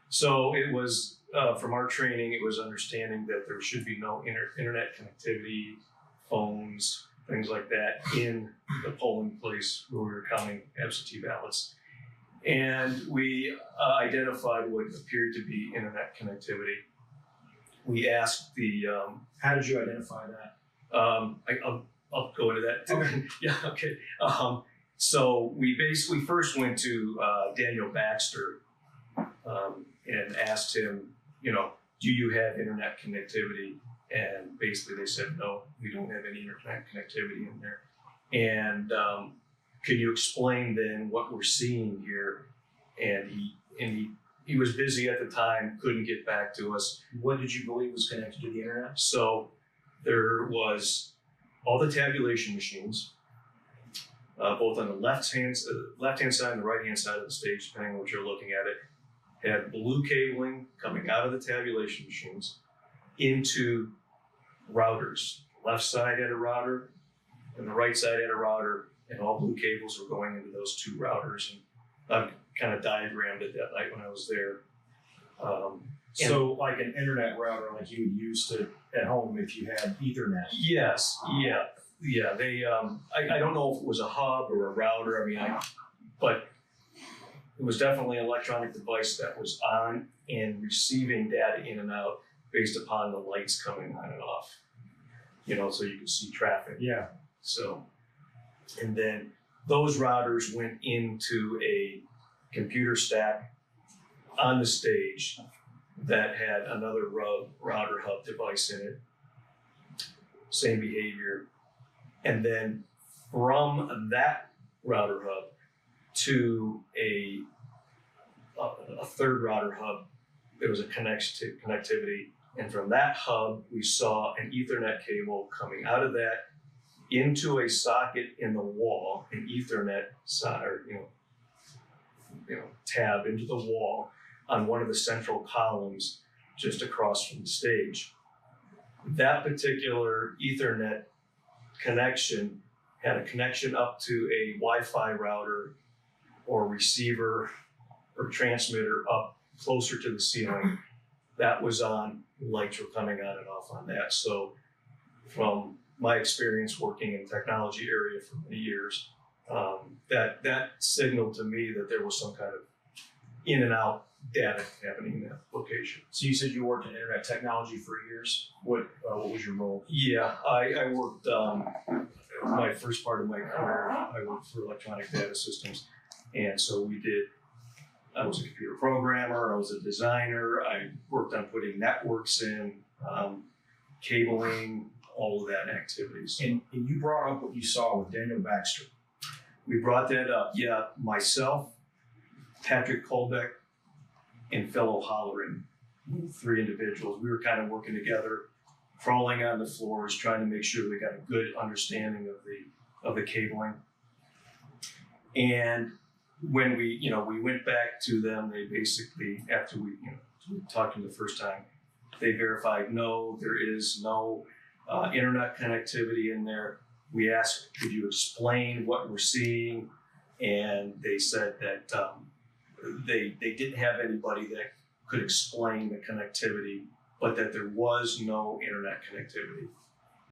So it was, from our training, it was understanding that there should be no internet connectivity, phones, things like that in the polling place where we were counting absentee ballots. And we identified what appeared to be internet connectivity. We asked the... How did you identify that? I'll go into that too. Okay. Yeah, okay. So we basically first went to Daniel Baxter and asked him, do you have internet connectivity? And basically they said, no, we don't have any internet connectivity in there. And can you explain then what we're seeing here? And he was busy at the time, couldn't get back to us. What did you believe was connected to the internet? So there was all the tabulation machines, both on the left-hand side and the right-hand side of the stage, depending on what you're looking at it, had blue cabling coming out of the tabulation machines into routers. The left side had a router, and the right side had a router, and all blue cables were going into those two routers. And I kind of diagrammed it that night when I was there. So like an internet router like you would use at home if you had Ethernet? Yes, yeah. They, I don't know if it was a hub or a router, but it was definitely an electronic device that was on and receiving data in and out based upon the lights coming on and off, so you could see traffic. Yeah. So, and then those routers went into a computer stack on the stage that had another router hub device in it, same behavior. And then from that router hub to a third router hub, there was a connectivity. And from that hub, we saw an Ethernet cable coming out of that into a socket in the wall, an Ethernet tab into the wall on one of the central columns just across from the stage. That particular Ethernet connection had a connection up to a Wi-Fi router or receiver or transmitter up closer to the ceiling. That was on, lights were coming on and off on that. So from my experience working in the technology area for many years, that signaled to me that there was some kind of in and out data happening in that location. So you said you worked in internet technology for years. What was your role? Yeah, I worked, my first part of my career, I worked for electronic data systems. And so I was a computer programmer, I was a designer, I worked on putting networks in, cabling, all of that activities. And you brought up what you saw with Daniel Baxter. We brought that up, yeah. Myself, Patrick Kolbeck, and fellow Holleran, 3 individuals. We were kind of working together, crawling on the floors, trying to make sure we got a good understanding of the cabling. And when we went back to them, they basically, after we talked to them the first time, they verified, no, there is no internet connectivity in there. We asked, could you explain what we're seeing? And they said that they didn't have anybody that could explain the connectivity, but that there was no internet connectivity.